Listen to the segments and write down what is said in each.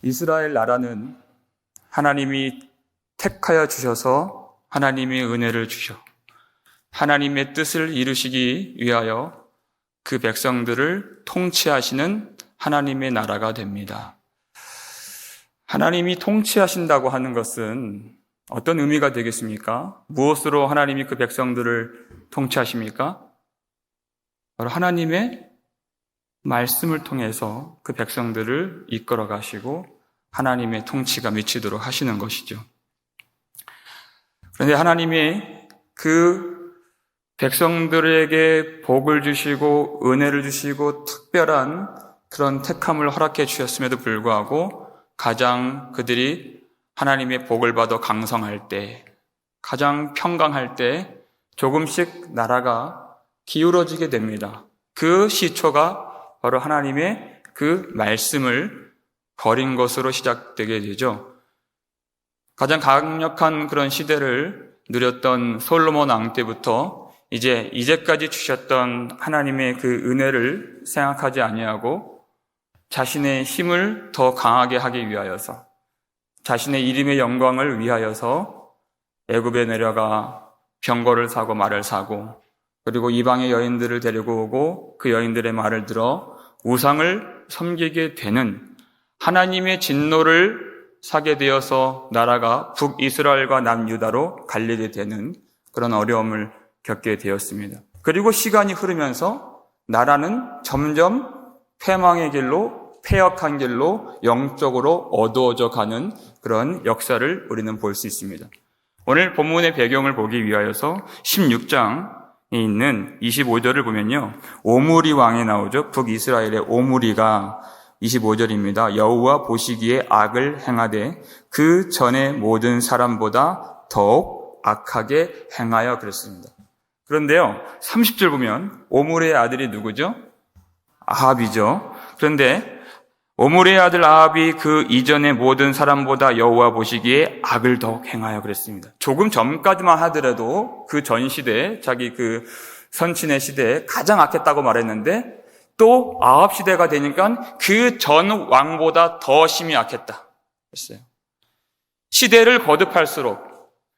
이스라엘 나라는 하나님이 택하여 주셔서 하나님의 은혜를 주셔 하나님의 뜻을 이루시기 위하여 그 백성들을 통치하시는 하나님의 나라가 됩니다. 하나님이 통치하신다고 하는 것은 어떤 의미가 되겠습니까? 무엇으로 하나님이 그 백성들을 통치하십니까? 바로 하나님의 말씀을 통해서 그 백성들을 이끌어 가시고 하나님의 통치가 미치도록 하시는 것이죠. 그런데 하나님이 그 백성들에게 복을 주시고 은혜를 주시고 특별한 그런 택함을 허락해 주셨음에도 불구하고 가장 그들이 하나님의 복을 받아 강성할 때, 가장 평강할 때 조금씩 나라가 기울어지게 됩니다. 그 시초가 바로 하나님의 그 말씀을 버린 것으로 시작되게 되죠. 가장 강력한 그런 시대를 누렸던 솔로몬 왕 때부터 이제까지 주셨던 하나님의 그 은혜를 생각하지 아니하고 자신의 힘을 더 강하게 하기 위하여서, 자신의 이름의 영광을 위하여서 애굽에 내려가 병거를 사고 말을 사고, 그리고 이방의 여인들을 데리고 오고 그 여인들의 말을 들어 우상을 섬기게 되는 하나님의 진노를 사게 되어서 나라가 북이스라엘과 남유다로 갈리게 되는 그런 어려움을 겪게 되었습니다. 그리고 시간이 흐르면서 나라는 점점 패망의 길로, 패역한 길로 영적으로 어두워져 가는 그런 역사를 우리는 볼 수 있습니다. 오늘 본문의 배경을 보기 위하여서 16장에 있는 25절을 보면요, 오므리 왕이 나오죠. 북이스라엘의 오므리가 25절입니다. 여호와 보시기에 악을 행하되 그 전에 모든 사람보다 더욱 악하게 행하여 그랬습니다. 그런데요, 30절 보면 오므리의 아들이 누구죠? 아합이죠. 그런데 오므리의 아들 아합이 그 이전의 모든 사람보다 여호와 보시기에 악을 더욱 행하여 그랬습니다. 조금 전까지만 하더라도 그 전 시대에, 자기 그 선친의 시대에 가장 악했다고 말했는데 또 아합 시대가 되니까 그 전 왕보다 더 심히 악했다 했어요. 시대를 거듭할수록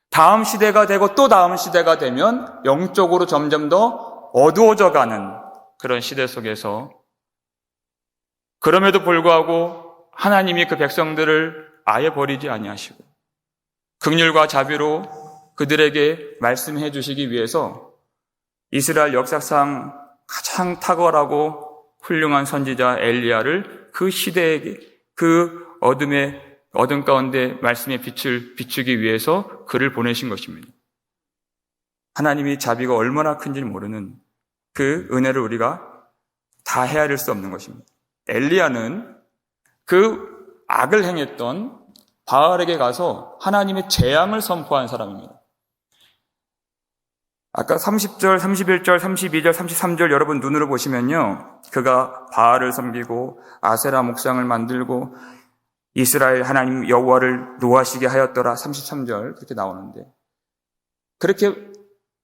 다음 시대가 되고 또 다음 시대가 되면 영적으로 점점 더 어두워져 가는 그런 시대 속에서, 그럼에도 불구하고 하나님이 그 백성들을 아예 버리지 아니하시고 긍휼과 자비로 그들에게 말씀해 주시기 위해서 이스라엘 역사상 가장 탁월하고 훌륭한 선지자 엘리야를 그 시대에게, 그 어둠 가운데 말씀의 빛을 비추기 위해서 그를 보내신 것입니다. 하나님이 자비가 얼마나 큰지 모르는 그 은혜를 우리가 다 헤아릴 수 없는 것입니다. 엘리야는 그 악을 행했던 바알에게 가서 하나님의 재앙을 선포한 사람입니다. 아까 30절, 31절, 32절, 33절 여러분 눈으로 보시면요, 그가 바알을 섬기고 아세라 목상을 만들고 이스라엘 하나님 여호와를 노하시게 하였더라, 33절 그렇게 나오는데, 그렇게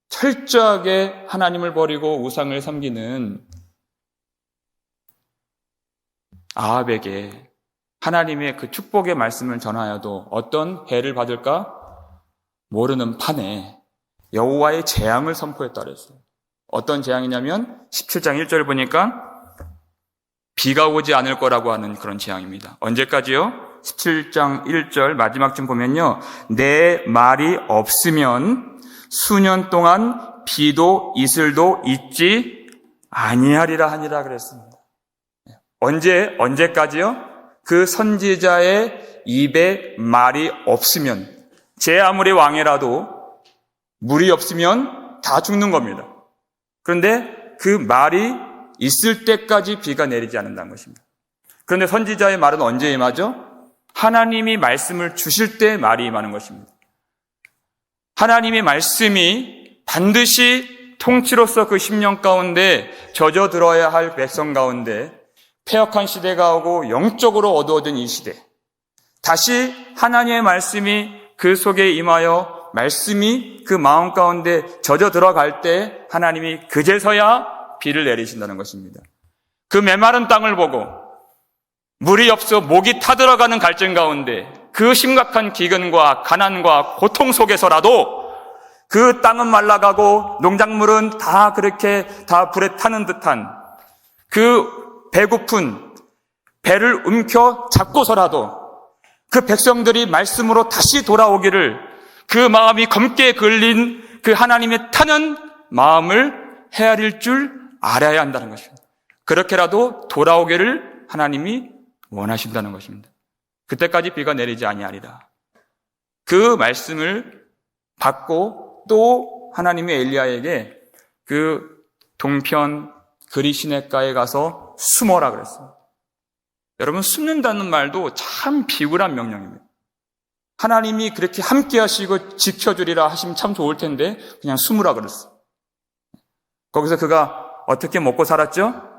철저하게 하나님을 버리고 우상을 섬기는 아합에게 하나님의 그 축복의 말씀을 전하여도 어떤 해를 받을까 모르는 판에 여호와의 재앙을 선포했다 그랬어요. 어떤 재앙이냐면 17장 1절 보니까 비가 오지 않을 거라고 하는 그런 재앙입니다. 언제까지요? 17장 1절 마지막쯤 보면요, 내 말이 없으면 수년 동안 비도 이슬도 있지 아니하리라 하니라 그랬습니다. 언제까지요? 그 선지자의 입에 말이 없으면, 제 아무리 왕이라도 물이 없으면 다 죽는 겁니다. 그런데 그 말이 있을 때까지 비가 내리지 않는다는 것입니다. 그런데 선지자의 말은 언제 임하죠? 하나님이 말씀을 주실 때 말이 임하는 것입니다. 하나님의 말씀이 반드시 통치로서 그 10년 가운데 젖어들어야 할 백성 가운데 패역한 시대가 오고 영적으로 어두워진 이 시대, 다시 하나님의 말씀이 그 속에 임하여 말씀이 그 마음 가운데 젖어 들어갈 때 하나님이 그제서야 비를 내리신다는 것입니다. 그 메마른 땅을 보고 물이 없어 목이 타들어가는 갈증 가운데 그 심각한 기근과 가난과 고통 속에서라도 그 땅은 말라가고 농작물은 다 그렇게 다 불에 타는 듯한 그 배고픈 배를 움켜 잡고서라도 그 백성들이 말씀으로 다시 돌아오기를 그 마음이 검게 걸린 그 하나님의 타는 마음을 헤아릴 줄 알아야 한다는 것입니다. 그렇게라도 돌아오기를 하나님이 원하신다는 것입니다. 그때까지 비가 내리지 아니하리라. 그 말씀을 받고 또 하나님이 엘리야에게 그 동편 그리 시냇가에 가서 숨어라 그랬어요. 여러분, 숨는다는 말도 참 비굴한 명령입니다. 하나님이 그렇게 함께 하시고 지켜주리라 하시면 참 좋을 텐데 그냥 숨으라 그랬어요. 거기서 그가 어떻게 먹고 살았죠?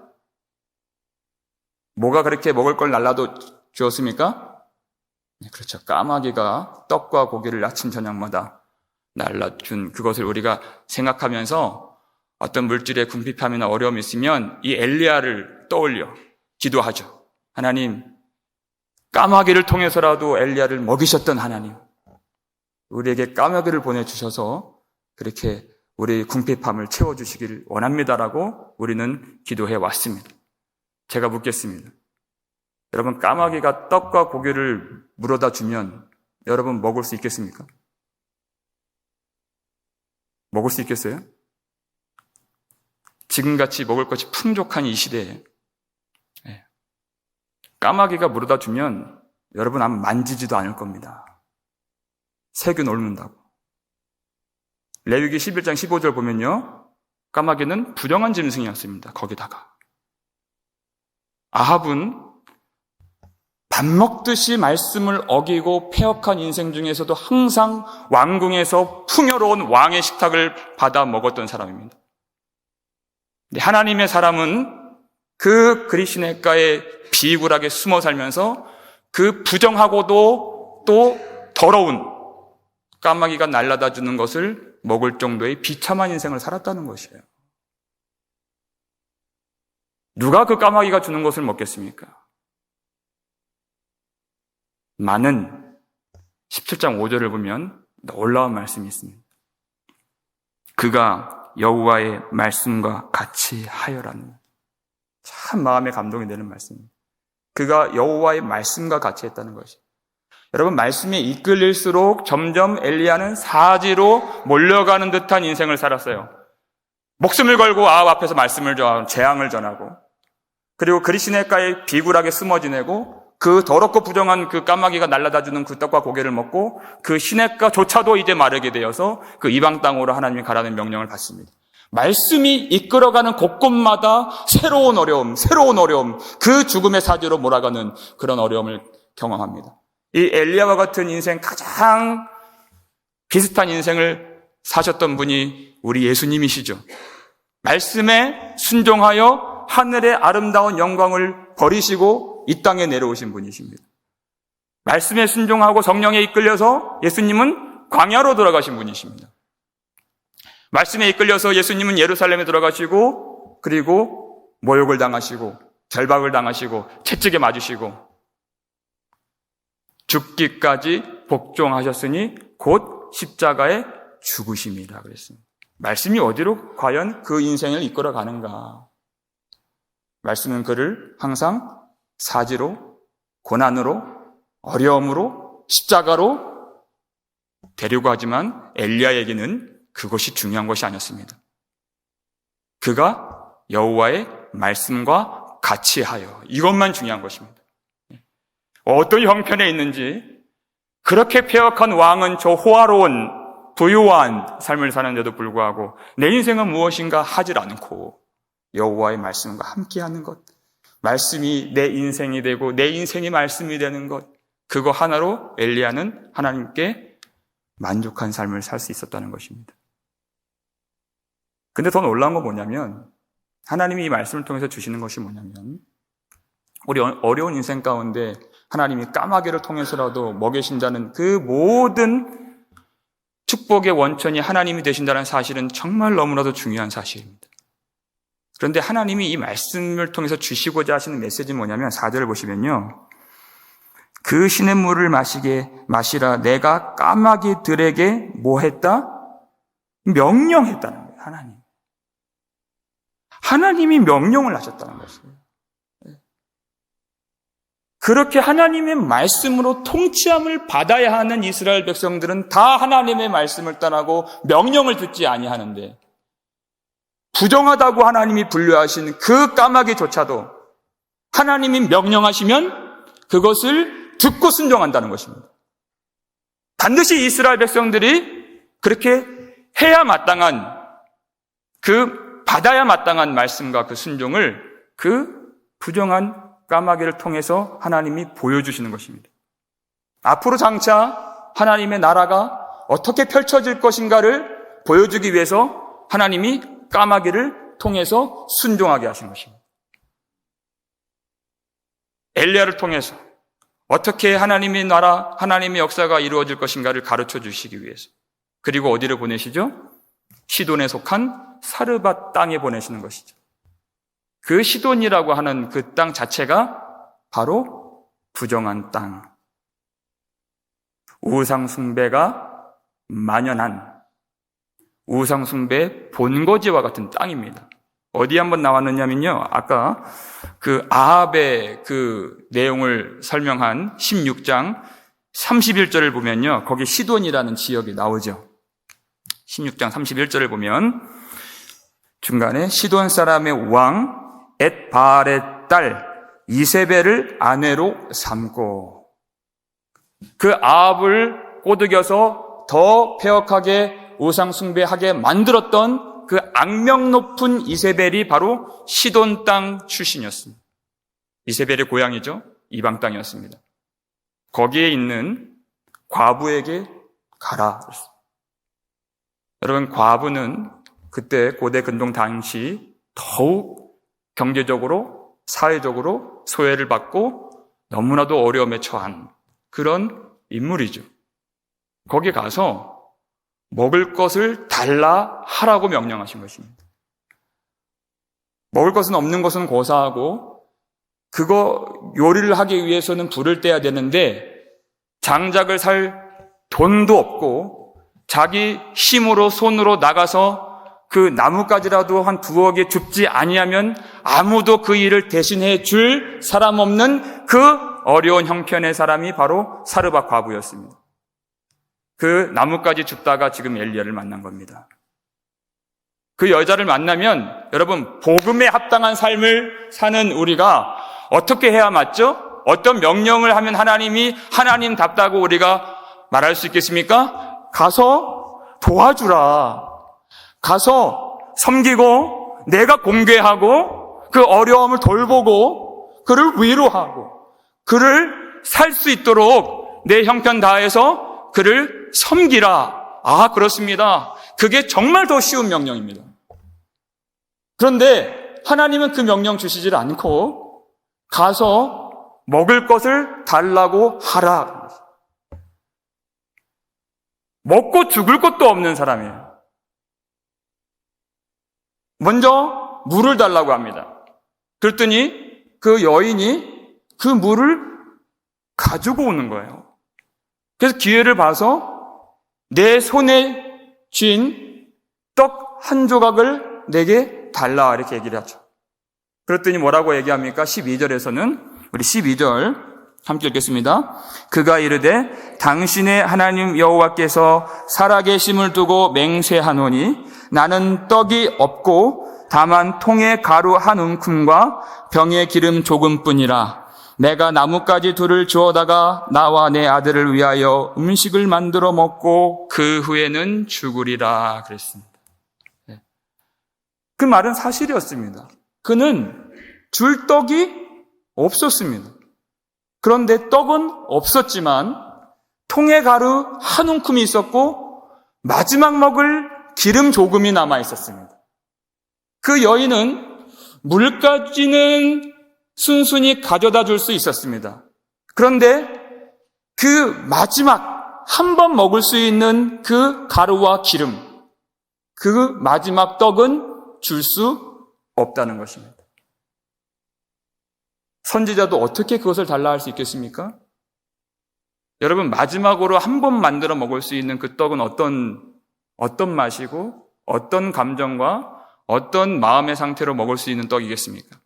뭐가 그렇게 먹을 걸 날라도 주었습니까? 그렇죠. 까마귀가 떡과 고기를 아침 저녁마다 날라준 그것을 우리가 생각하면서 어떤 물질의 궁핍함이나 어려움이 있으면 이 엘리야를 떠올려 기도하죠. 하나님, 까마귀를 통해서라도 엘리야를 먹이셨던 하나님, 우리에게 까마귀를 보내주셔서 그렇게 우리의 궁핍함을 채워주시기를 원합니다라고 우리는 기도해 왔습니다. 제가 묻겠습니다. 여러분, 까마귀가 떡과 고기를 물어다 주면 여러분 먹을 수 있겠습니까? 먹을 수 있겠어요? 지금같이 먹을 것이 풍족한 이 시대에 까마귀가 물어다 주면 여러분 아마 만지지도 않을 겁니다. 세균 옮는다고. 레위기 11장 15절 보면요, 까마귀는 부정한 짐승이었습니다. 거기다가 아합은 밥 먹듯이 말씀을 어기고 패역한 인생 중에서도 항상 왕궁에서 풍요로운 왕의 식탁을 받아 먹었던 사람입니다. 하나님의 사람은 그 그리 시냇가에 비굴하게 숨어 살면서 그 부정하고도 또 더러운 까마귀가 날라다 주는 것을 먹을 정도의 비참한 인생을 살았다는 것이에요. 누가 그 까마귀가 주는 것을 먹겠습니까? 많은 17장 5절을 보면 놀라운 말씀이 있습니다. 그가 여호와의 말씀과 같이 하여라는, 참 마음에 감동이 되는 말씀입니다. 그가 여호와의 말씀과 같이 했다는 것이. 여러분, 말씀에 이끌릴수록 점점 엘리야는 사지로 몰려가는 듯한 인생을 살았어요. 목숨을 걸고 아합 앞에서 말씀을 전하고 재앙을 전하고, 그리고 그리 시냇가에 비굴하게 숨어 지내고, 그 더럽고 부정한 그 까마귀가 날라다주는 그 떡과 고기를 먹고 그 시냇가조차도 이제 마르게 되어서 그 이방 땅으로 하나님이 가라는 명령을 받습니다. 말씀이 이끌어가는 곳곳마다 새로운 어려움, 그 죽음의 사지로 몰아가는 그런 어려움을 경험합니다. 이 엘리야와 같은 인생, 가장 비슷한 인생을 사셨던 분이 우리 예수님이시죠. 말씀에 순종하여 하늘의 아름다운 영광을 버리시고 이 땅에 내려오신 분이십니다. 말씀에 순종하고 성령에 이끌려서 예수님은 광야로 들어가신 분이십니다. 말씀에 이끌려서 예수님은 예루살렘에 들어가시고, 그리고 모욕을 당하시고 결박을 당하시고 채찍에 맞으시고 죽기까지 복종하셨으니 곧 십자가에 죽으심이라 그랬습니다. 말씀이 어디로 과연 그 인생을 이끌어 가는가? 말씀은 그를 항상 사지로, 고난으로, 어려움으로, 십자가로 데리고 가지만 엘리야에게는 그것이 중요한 것이 아니었습니다. 그가 여호와의 말씀과 같이 하여, 이것만 중요한 것입니다. 어떤 형편에 있는지, 그렇게 패역한 왕은 저 호화로운 부유한 삶을 사는데도 불구하고 내 인생은 무엇인가 하질 않고 여호와의 말씀과 함께하는 것, 말씀이 내 인생이 되고 내 인생이 말씀이 되는 것, 그거 하나로 엘리야는 하나님께 만족한 삶을 살 수 있었다는 것입니다. 근데 더 놀라운 건 뭐냐면, 하나님이 이 말씀을 통해서 주시는 것이 뭐냐면, 우리 어려운 인생 가운데 하나님이 까마귀를 통해서라도 먹이신다는 그 모든 축복의 원천이 하나님이 되신다는 사실은 정말 너무나도 중요한 사실입니다. 그런데 하나님이 이 말씀을 통해서 주시고자 하시는 메시지는 뭐냐면 4절을 보시면요. 그 시냇물을 마시라. 내가 까마귀들에게 뭐 했다? 명령했다는 거예요. 하나님이 명령을 하셨다는 것이에요. 그렇게 하나님의 말씀으로 통치함을 받아야 하는 이스라엘 백성들은 다 하나님의 말씀을 떠나고 명령을 듣지 아니하는데, 부정하다고 하나님이 분류하신 그 까마귀조차도 하나님이 명령하시면 그것을 듣고 순종한다는 것입니다. 반드시 이스라엘 백성들이 그렇게 해야 마땅한, 받아야 마땅한 말씀과 그 순종을 그 부정한 까마귀를 통해서 하나님이 보여주시는 것입니다. 앞으로 장차 하나님의 나라가 어떻게 펼쳐질 것인가를 보여주기 위해서 하나님이 까마귀를 통해서 순종하게 하신 것입니다. 엘리야를 통해서 어떻게 하나님의 나라, 하나님의 역사가 이루어질 것인가를 가르쳐 주시기 위해서. 그리고 어디를 보내시죠? 시돈에 속한 사르밧 땅에 보내시는 것이죠. 그 시돈이라고 하는 그 땅 자체가 바로 부정한 땅, 우상 숭배가 만연한, 우상 숭배 본거지와 같은 땅입니다. 어디 한번 나왔느냐면요, 아까 그 아합의 그 내용을 설명한 16장 31절을 보면요, 거기 시돈이라는 지역이 나오죠. 16장 31절을 보면 중간에 시돈 사람의 왕 엣바알의 딸 이세벨을 아내로 삼고, 그 아합을 꼬드겨서 더 폐역하게 우상 숭배하게 만들었던 그 악명 높은 이세벨이 바로 시돈 땅 출신이었습니다. 이세벨의 고향이죠. 이방 땅이었습니다. 거기에 있는 과부에게 가라. 여러분, 과부는 그때 고대 근동 당시 더욱 경제적으로, 사회적으로 소외를 받고 너무나도 어려움에 처한 그런 인물이죠. 거기 가서 먹을 것을 달라 하라고 명령하신 것입니다. 먹을 것은 없는 것은 고사하고, 그거 요리를 하기 위해서는 불을 떼야 되는데 장작을 살 돈도 없고 자기 힘으로 손으로 나가서 그 나뭇가지라도 한 2억에 줍지 아니하면 아무도 그 일을 대신해 줄 사람 없는 그 어려운 형편의 사람이 바로 사르밧 과부였습니다. 그 나뭇가지 줍다가 지금 엘리야를 만난 겁니다. 그 여자를 만나면 여러분, 복음에 합당한 삶을 사는 우리가 어떻게 해야 맞죠? 어떤 명령을 하면 하나님이 하나님답다고 우리가 말할 수 있겠습니까? 가서 도와주라. 가서 섬기고 내가 공개하고 그 어려움을 돌보고 그를 위로하고 그를 살 수 있도록 내 형편 다해서 그를 섬기라. 아, 그렇습니다. 그게 정말 더 쉬운 명령입니다. 그런데 하나님은 그 명령 주시질 않고 가서 먹을 것을 달라고 하라. 먹고 죽을 것도 없는 사람이에요. 먼저 물을 달라고 합니다. 그랬더니 그 여인이 그 물을 가지고 오는 거예요. 그래서 기회를 봐서 내 손에 쥔 떡 한 조각을 내게 달라, 이렇게 얘기를 하죠. 그랬더니 뭐라고 얘기합니까? 12절에서는, 우리 12절 함께 읽겠습니다. 그가 이르되 당신의 하나님 여호와께서 살아계심을 두고 맹세하노니 나는 떡이 없고 다만 통에 가루 한 움큼과 병에 기름 조금뿐이라. 내가 나뭇가지 둘을 주어다가 나와 내 아들을 위하여 음식을 만들어 먹고 그 후에는 죽으리라 그랬습니다. 그 말은 사실이었습니다. 그는 줄 떡이 없었습니다. 그런데 떡은 없었지만 통에 가루 한 움큼이 있었고 마지막 먹을 기름 조금이 남아 있었습니다. 그 여인은 물까지는 순순히 가져다 줄 수 있었습니다. 그런데 그 마지막 한 번 먹을 수 있는 그 가루와 기름, 그 마지막 떡은 줄 수 없다는 것입니다. 선지자도 어떻게 그것을 달라 할 수 있겠습니까? 여러분, 마지막으로 한 번 만들어 먹을 수 있는 그 떡은 어떤 맛이고 어떤 감정과 어떤 마음의 상태로 먹을 수 있는 떡이겠습니까?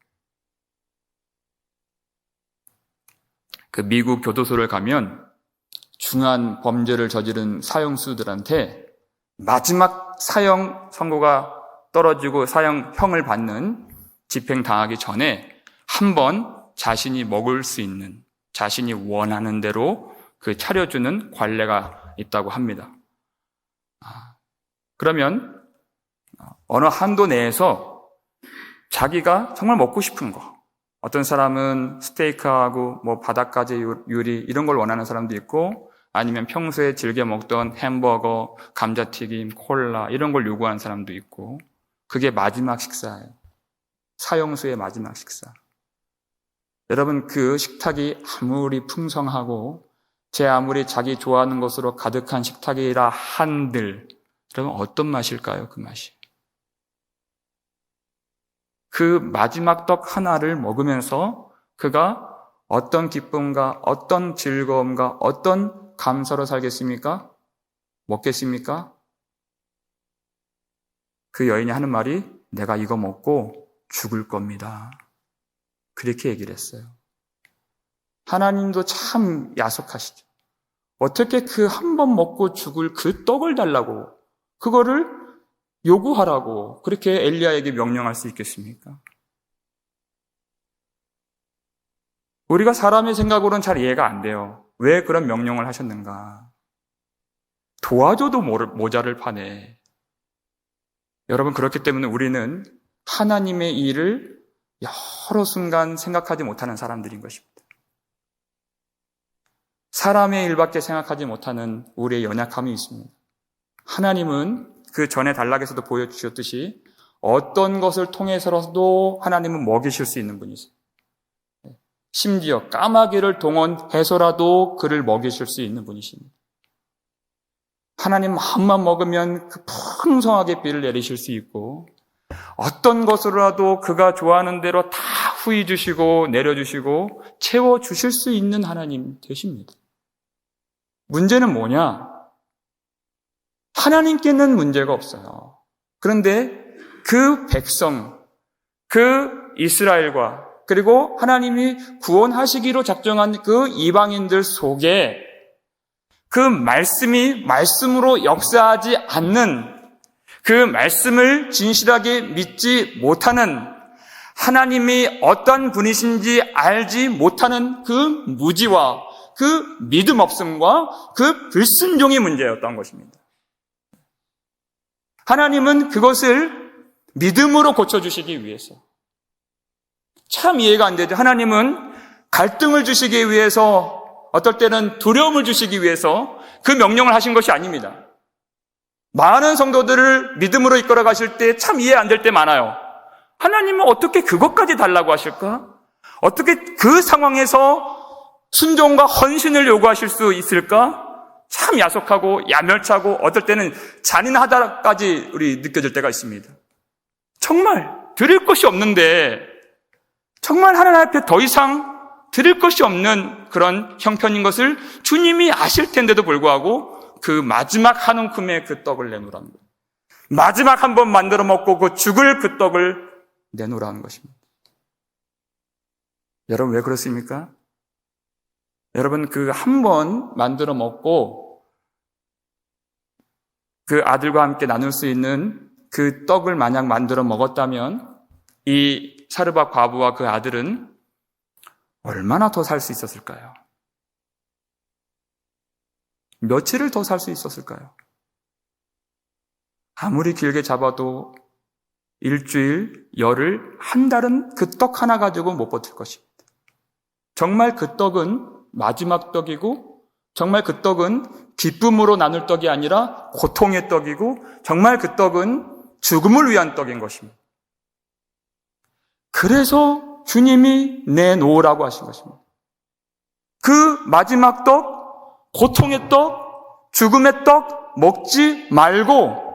그 미국 교도소를 가면 중한 범죄를 저지른 사형수들한테 마지막 사형 선고가 떨어지고 사형형을 받는 집행당하기 전에 한 번 자신이 먹을 수 있는, 자신이 원하는 대로 그 차려주는 관례가 있다고 합니다. 그러면 어느 한도 내에서 자기가 정말 먹고 싶은 거, 어떤 사람은 스테이크하고 뭐 바닷가재 요리 이런 걸 원하는 사람도 있고, 아니면 평소에 즐겨 먹던 햄버거, 감자튀김, 콜라 이런 걸 요구하는 사람도 있고, 그게 마지막 식사예요. 사형수의 마지막 식사. 여러분, 그 식탁이 아무리 풍성하고 제 아무리 자기 좋아하는 것으로 가득한 식탁이라 한들, 여러분 어떤 맛일까요? 그 맛이. 그 마지막 떡 하나를 먹으면서 그가 어떤 기쁨과 어떤 즐거움과 어떤 감사로 살겠습니까? 먹겠습니까? 그 여인이 하는 말이 내가 이거 먹고 죽을 겁니다. 그렇게 얘기를 했어요. 하나님도 참 야속하시죠. 어떻게 그 한 번 먹고 죽을 그 떡을 달라고, 그거를 요구하라고 그렇게 엘리야에게 명령할 수 있겠습니까? 우리가 사람의 생각으로는 잘 이해가 안 돼요. 왜 그런 명령을 하셨는가? 도와줘도 모자를 파네. 여러분, 그렇기 때문에 우리는 하나님의 일을 여러 순간 생각하지 못하는 사람들인 것입니다. 사람의 일밖에 생각하지 못하는 우리의 연약함이 있습니다. 하나님은 그 전에 단락에서도 보여주셨듯이 어떤 것을 통해서라도 하나님은 먹이실 수 있는 분이세요. 심지어 까마귀를 동원해서라도 그를 먹이실 수 있는 분이십니다. 하나님 마음만 먹으면 그 풍성하게 비를 내리실 수 있고, 어떤 것으로라도 그가 좋아하는 대로 다 후히 주시고 내려주시고 채워주실 수 있는 하나님 되십니다. 문제는 뭐냐? 하나님께는 문제가 없어요. 그런데 그 백성, 그 이스라엘과 그리고 하나님이 구원하시기로 작정한 그 이방인들 속에 그 말씀이 말씀으로 역사하지 않는, 그 말씀을 진실하게 믿지 못하는, 하나님이 어떤 분이신지 알지 못하는 그 무지와 그 믿음 없음과 그 불순종의 문제였던 것입니다. 하나님은 그것을 믿음으로 고쳐주시기 위해서, 참 이해가 안 되죠. 하나님은 갈등을 주시기 위해서, 어떨 때는 두려움을 주시기 위해서 그 명령을 하신 것이 아닙니다. 많은 성도들을 믿음으로 이끌어 가실 때 참 이해 안 될 때 많아요. 하나님은 어떻게 그것까지 달라고 하실까? 어떻게 그 상황에서 순종과 헌신을 요구하실 수 있을까? 참 야속하고 야멸차고 어떨 때는 잔인하다까지 우리 느껴질 때가 있습니다. 정말 드릴 것이 없는데, 정말 하나님 앞에 더 이상 드릴 것이 없는 그런 형편인 것을 주님이 아실 텐데도 불구하고 그 마지막 한 움큼의 그 떡을 내놓으라는 거예요. 마지막 한 번 만들어 먹고 그 죽을 그 떡을 내놓으라는 것입니다. 여러분, 왜 그렇습니까? 여러분, 그 한 번 만들어 먹고 그 아들과 함께 나눌 수 있는 그 떡을 만약 만들어 먹었다면 이 사르밧 과부와 그 아들은 얼마나 더 살 수 있었을까요? 며칠을 더 살 수 있었을까요? 아무리 길게 잡아도 일주일, 열흘, 한 달은 그 떡 하나 가지고 못 버틸 것입니다. 정말 그 떡은 마지막 떡이고, 정말 그 떡은 기쁨으로 나눌 떡이 아니라 고통의 떡이고, 정말 그 떡은 죽음을 위한 떡인 것입니다. 그래서 주님이 내놓으라고 하신 것입니다. 그 마지막 떡, 고통의 떡, 죽음의 떡 먹지 말고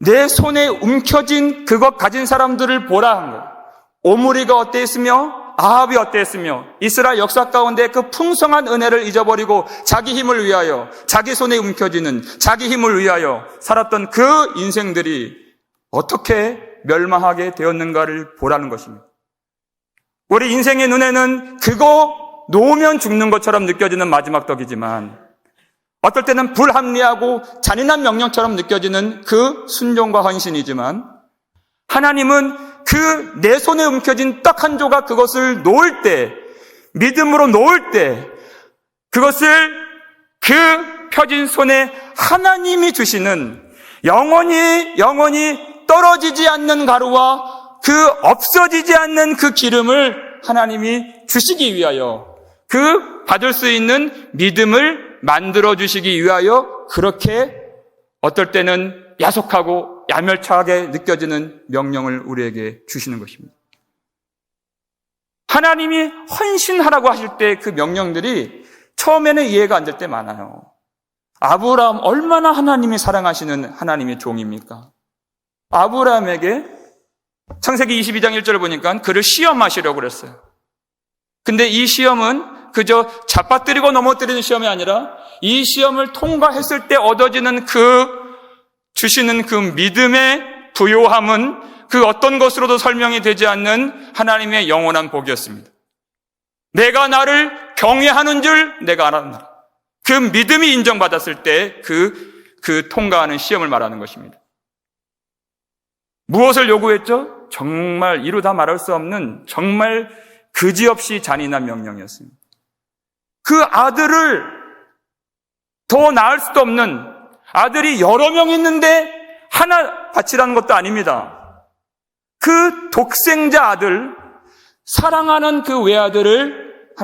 내 손에 움켜진 그것 가진 사람들을 보라 한 거예요. 오므리가 어땠으며 아합이 어땠으며 이스라엘 역사 가운데 그 풍성한 은혜를 잊어버리고 자기 힘을 위하여, 자기 손에 움켜쥐는 자기 힘을 위하여 살았던 그 인생들이 어떻게 멸망하게 되었는가를 보라는 것입니다. 우리 인생의 눈에는 그거 놓으면 죽는 것처럼 느껴지는 마지막 떡이지만 어떨 때는 불합리하고 잔인한 명령처럼 느껴지는 그 순종과 헌신이지만 하나님은 그 내 손에 움켜진 떡 한 조각 그것을 놓을 때, 믿음으로 놓을 때 그것을 그 펴진 손에 하나님이 주시는 영원히 떨어지지 않는 가루와 그 없어지지 않는 그 기름을 하나님이 주시기 위하여 그 받을 수 있는 믿음을 만들어 주시기 위하여 그렇게 어떨 때는 야속하고 야멸차게 느껴지는 명령을 우리에게 주시는 것입니다. 하나님이 헌신하라고 하실 때 그 명령들이 처음에는 이해가 안 될 때 많아요. 아브라함 얼마나 하나님이 사랑하시는 하나님의 종입니까? 아브라함에게 창세기 22장 1절을 보니까 그를 시험하시려고 그랬어요. 근데 이 시험은 그저 잡아뜨리고 넘어뜨리는 시험이 아니라 이 시험을 통과했을 때 얻어지는 주시는 그 믿음의 부요함은 그 어떤 것으로도 설명이 되지 않는 하나님의 영원한 복이었습니다. 내가 나를 경외하는 줄 내가 알았나. 그 믿음이 인정받았을 때 그 통과하는 시험을 말하는 것입니다. 무엇을 요구했죠? 정말 이루 다 말할 수 없는 정말 그지없이 잔인한 명령이었습니다. 그 아들을 더 낳을 수도 없는 아들이 여러 명 있는데 하나 바치라는 것도 아닙니다. 그 독생자 아들, 사랑하는 그 외아들을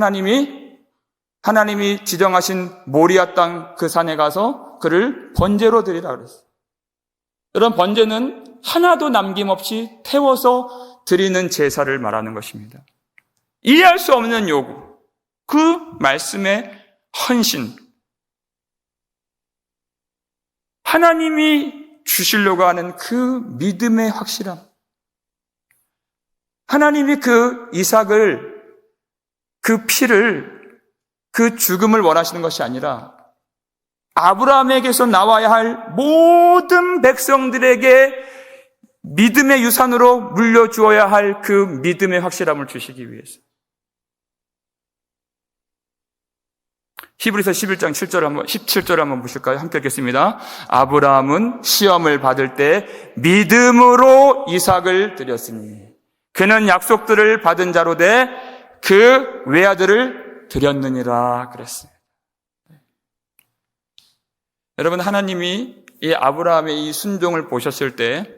하나님이 지정하신 모리아 땅 그 산에 가서 그를 번제로 드리라 그랬어요. 이런 번제는 하나도 남김없이 태워서 드리는 제사를 말하는 것입니다. 이해할 수 없는 요구, 그 말씀의 헌신, 하나님이 주시려고 하는 그 믿음의 확실함, 하나님이 그 이삭을, 그 피를, 그 죽음을 원하시는 것이 아니라 아브라함에게서 나와야 할 모든 백성들에게 믿음의 유산으로 물려주어야 할 그 믿음의 확실함을 주시기 위해서. 히브리서 11장 17절 한번 보실까요? 함께 읽겠습니다. 아브라함은 시험을 받을 때 믿음으로 이삭을 드렸으니 그는 약속들을 받은 자로 돼 그 외아들을 드렸느니라 그랬어요. 여러분, 하나님이 이 아브라함의 이 순종을 보셨을 때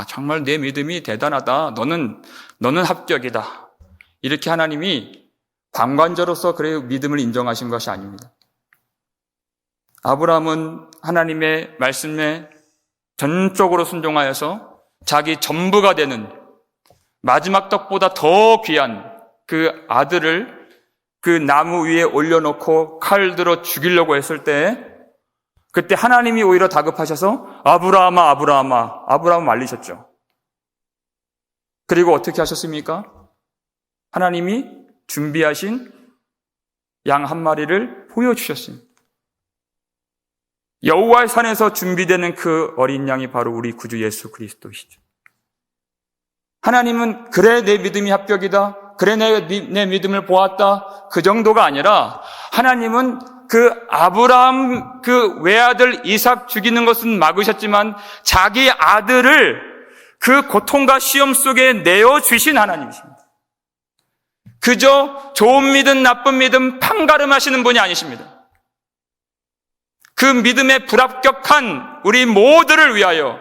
정말 내 믿음이 대단하다. 너는 합격이다. 이렇게 하나님이 관관자로서 그의 믿음을 인정하신 것이 아닙니다. 아브라함은 하나님의 말씀에 전적으로 순종하여서 자기 전부가 되는 마지막 떡보다 더 귀한 그 아들을 그 나무 위에 올려놓고 칼 들어 죽이려고 했을 때 그때 하나님이 오히려 다급하셔서 아브라함을 말리셨죠. 그리고 어떻게 하셨습니까? 하나님이 준비하신 양 한 마리를 보여주셨습니다. 여호와의 산에서 준비되는 그 어린 양이 바로 우리 구주 예수 그리스도시죠. 하나님은 그래 내 믿음이 합격이다. 그래 내 믿음을 보았다. 그 정도가 아니라 하나님은 그 아브라함 그 외아들 이삭 죽이는 것은 막으셨지만 자기 아들을 그 고통과 시험 속에 내어주신 하나님이십니다. 그저 좋은 믿음, 나쁜 믿음 판가름하시는 분이 아니십니다. 그 믿음에 불합격한 우리 모두를 위하여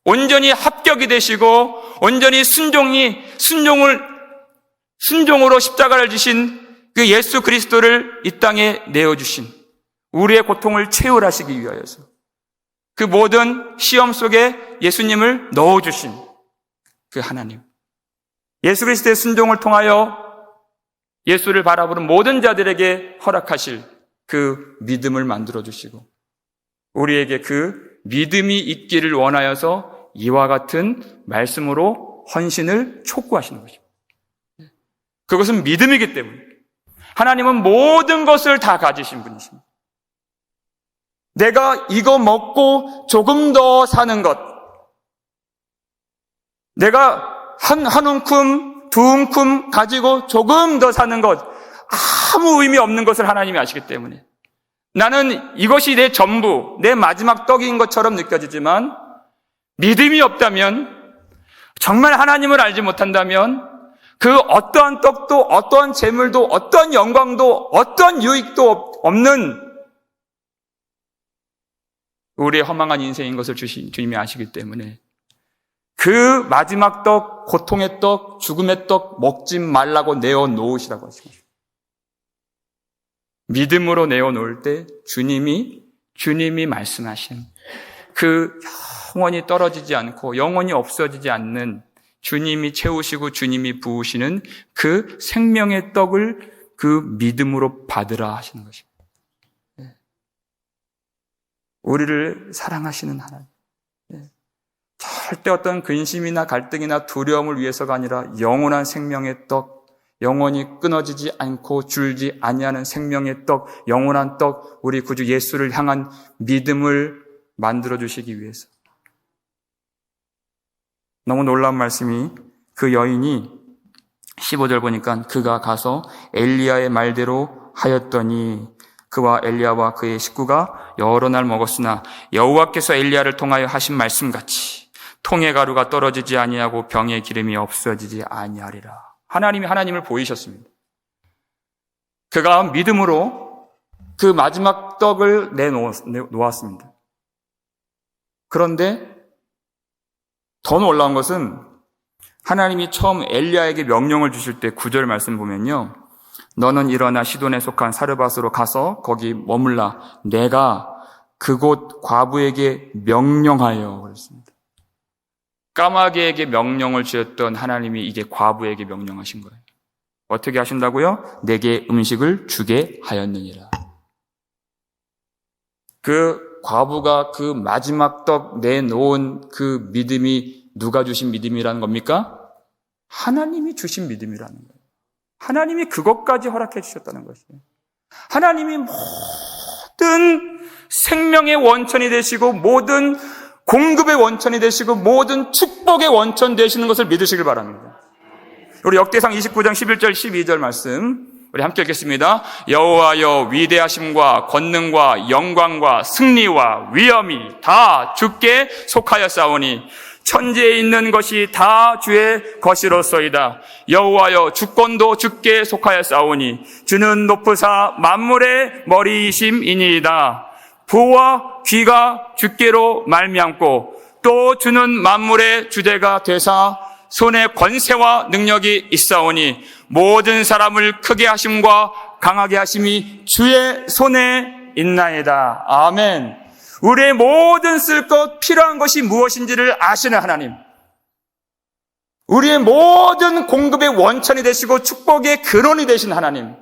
온전히 합격이 되시고 온전히 순종으로 십자가를 지신 그 예수 그리스도를 이 땅에 내어주신 우리의 고통을 채울하시기 위하여서 그 모든 시험 속에 예수님을 넣어주신 그 하나님, 예수 그리스도의 순종을 통하여 예수를 바라보는 모든 자들에게 허락하실 그 믿음을 만들어주시고 우리에게 그 믿음이 있기를 원하여서 이와 같은 말씀으로 헌신을 촉구하시는 거죠. 그것은 믿음이기 때문에 하나님은 모든 것을 다 가지신 분이십니다. 내가 이거 먹고 조금 더 사는 것, 내가 한 움큼, 두 움큼 가지고 조금 더 사는 것, 아무 의미 없는 것을 하나님이 아시기 때문에 나는 이것이 내 전부, 내 마지막 떡인 것처럼 느껴지지만 믿음이 없다면, 정말 하나님을 알지 못한다면 그 어떠한 떡도, 어떠한 재물도, 어떠한 영광도, 어떠한 유익도 없는 우리의 허망한 인생인 것을 주님이 아시기 때문에 그 마지막 떡, 고통의 떡, 죽음의 떡 먹지 말라고 내어놓으시라고 하십니다. 믿음으로 내어놓을 때 주님이 말씀하신 그 영원히 떨어지지 않고 영원히 없어지지 않는 주님이 채우시고 주님이 부으시는 그 생명의 떡을 그 믿음으로 받으라 하시는 것입니다. 우리를 사랑하시는 하나님. 절대 어떤 근심이나 갈등이나 두려움을 위해서가 아니라 영원한 생명의 떡, 영원히 끊어지지 않고 줄지 아니하는 생명의 떡, 영원한 떡, 우리 구주 예수를 향한 믿음을 만들어주시기 위해서. 너무 놀라운 말씀이, 그 여인이 15절 보니까 그가 가서 엘리야의 말대로 하였더니 그와 엘리야와 그의 식구가 여러 날 먹었으나 여호와께서 엘리야를 통하여 하신 말씀같이 통의 가루가 떨어지지 아니하고 병의 기름이 없어지지 아니하리라. 하나님을 보이셨습니다. 그가 믿음으로 그 마지막 떡을 내놓았습니다. 그런데 더 놀라운 것은 하나님이 처음 엘리야에게 명령을 주실 때 9절 말씀 보면요, 너는 일어나 시돈에 속한 사르밧으로 가서 거기 머물라. 내가 그곳 과부에게 명령하여 그랬습니다. 까마귀에게 명령을 주었던 하나님이 이제 과부에게 명령하신 거예요. 어떻게 하신다고요? 내게 음식을 주게 하였느니라. 그 과부가 그 마지막 떡 내놓은 그 믿음이 누가 주신 믿음이라는 겁니까? 하나님이 주신 믿음이라는 거예요. 하나님이 그것까지 허락해 주셨다는 것이에요. 하나님이 모든 생명의 원천이 되시고 모든 공급의 원천이 되시고 모든 축복의 원천 되시는 것을 믿으시길 바랍니다. 우리 역대상 29장 11절 12절 말씀 우리 함께 읽겠습니다. 여호와여, 위대하심과 권능과 영광과 승리와 위엄이 다 주께 속하였사오니 천지에 있는 것이 다 주의 것이로소이다. 여호와여, 주권도 주께 속하였사오니 주는 높으사 만물의 머리이심이니이다. 부와 귀가 주께로 말미암고 또 주는 만물의 주제가 되사 손에 권세와 능력이 있사오니 모든 사람을 크게 하심과 강하게 하심이 주의 손에 있나이다. 아멘. 우리의 모든 쓸 것, 필요한 것이 무엇인지를 아시는 하나님, 우리의 모든 공급의 원천이 되시고 축복의 근원이 되신 하나님,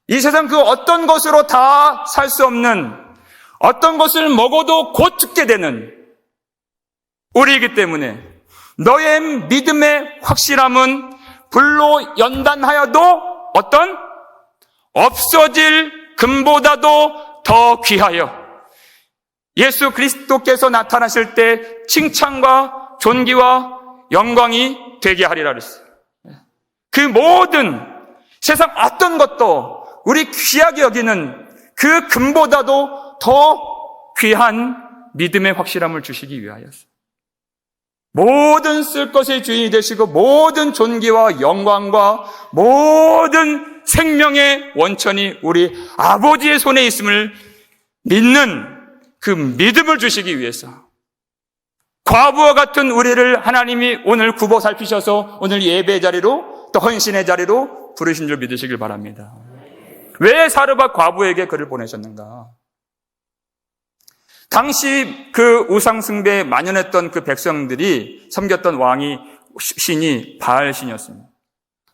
이 세상 그 어떤 것으로 다 살 수 없는, 어떤 것을 먹어도 곧 죽게 되는 우리이기 때문에 너의 믿음의 확실함은 불로 연단하여도 어떤 없어질 금보다도 더 귀하여 예수 그리스도께서 나타나실 때 칭찬과 존귀와 영광이 되게 하리라 그랬어요. 그 모든 세상 어떤 것도 우리 귀하게 여기는 그 금보다도 더 귀한 믿음의 확실함을 주시기 위하여서 모든 쓸 것의 주인이 되시고 모든 존귀와 영광과 모든 생명의 원천이 우리 아버지의 손에 있음을 믿는 그 믿음을 주시기 위해서 과부와 같은 우리를 하나님이 오늘 굽어 살피셔서 오늘 예배의 자리로 또 헌신의 자리로 부르신 줄 믿으시길 바랍니다. 왜 사르밧 과부에게 그를 보내셨는가? 당시 그 우상숭배에 만연했던 그 백성들이 섬겼던 신이 바알 신이었습니다.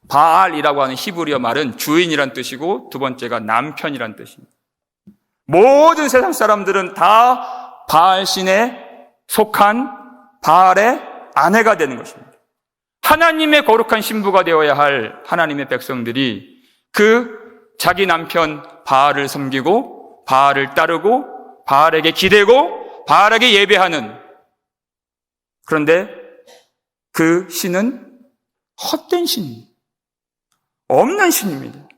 바알이라고 하는 히브리어 말은 주인이란 뜻이고 두 번째가 남편이란 뜻입니다. 모든 세상 사람들은 다 바알신에 속한 바알의 아내가 되는 것입니다. 하나님의 거룩한 신부가 되어야 할 하나님의 백성들이 그 자기 남편 바알을 섬기고 바알을 따르고 바알에게 기대고 바알에게 예배하는, 그런데 그 신은 헛된 신입니다. 없는 신입니다.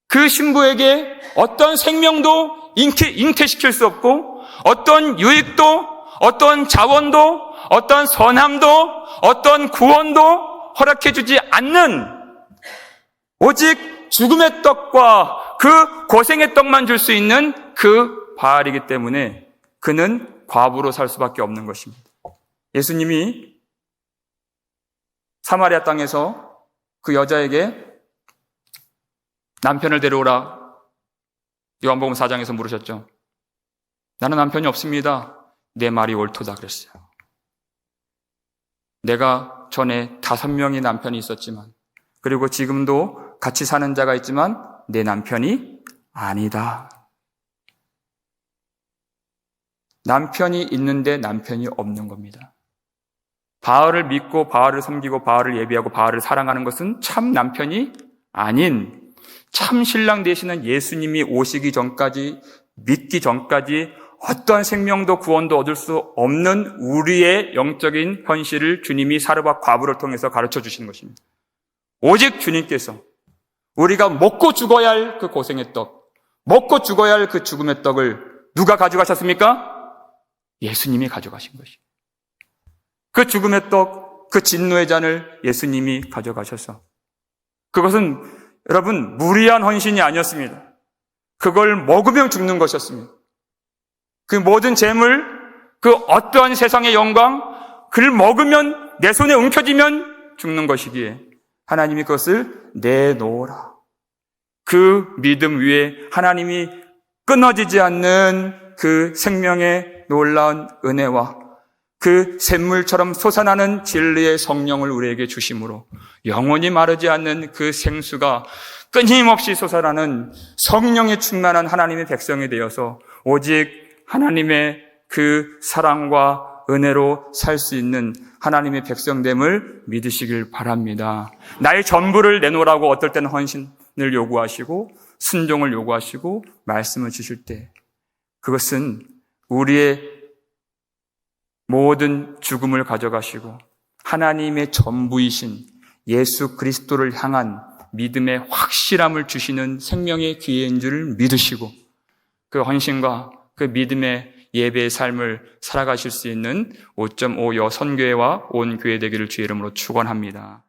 그 신부에게 어떤 생명도 잉태시킬 수 없고 어떤 유익도 어떤 자원도 어떤 선함도 어떤 구원도 허락해 주지 않는, 오직 죽음의 떡과 그 고생의 떡만 줄 수 있는 그 바알이기 때문에 그는 과부로 살 수밖에 없는 것입니다. 예수님이 사마리아 땅에서 그 여자에게 남편을 데려오라 요한복음 4장에서 물으셨죠. 나는 남편이 없습니다. 내 말이 옳도다 그랬어요. 내가 전에 5명의 남편이 있었지만, 그리고 지금도 같이 사는 자가 있지만 내 남편이 아니다. 남편이 있는데 남편이 없는 겁니다. 바알을 믿고 바알을 섬기고 바알을 예비하고 바알을 사랑하는 것은 참 남편이 아닌 참 신랑 되시는 예수님이 오시기 전까지, 믿기 전까지 어떤 생명도 구원도 얻을 수 없는 우리의 영적인 현실을 주님이 사르밧 과부를 통해서 가르쳐 주시는 것입니다. 오직 주님께서 우리가 먹고 죽어야 할 그 고생의 떡, 먹고 죽어야 할 그 죽음의 떡을 누가 가져가셨습니까? 예수님이 가져가신 것입니다. 그 죽음의 떡, 그 진노의 잔을 예수님이 가져가셔서, 그것은 여러분 무리한 헌신이 아니었습니다. 그걸 먹으면 죽는 것이었습니다. 그 모든 재물, 그 어떠한 세상의 영광, 그를 먹으면 내 손에 움켜쥐면 죽는 것이기에 하나님이 그것을 내놓으라. 그 믿음 위에 하나님이 끊어지지 않는 그 생명의 놀라운 은혜와 그 샘물처럼 솟아나는 진리의 성령을 우리에게 주심으로 영원히 마르지 않는 그 생수가 끊임없이 솟아나는 성령에 충만한 하나님의 백성이 되어서 오직 하나님의 그 사랑과 은혜로 살 수 있는 하나님의 백성됨을 믿으시길 바랍니다. 나의 전부를 내놓으라고 어떨 때는 헌신을 요구하시고 순종을 요구하시고 말씀을 주실 때, 그것은 우리의 모든 죽음을 가져가시고 하나님의 전부이신 예수 그리스도를 향한 믿음의 확실함을 주시는 생명의 기회인 줄 믿으시고 그 헌신과 그 믿음의 예배의 삶을 살아가실 수 있는 5.5여 선교회와 온 교회 되기를 주의 이름으로 축원합니다.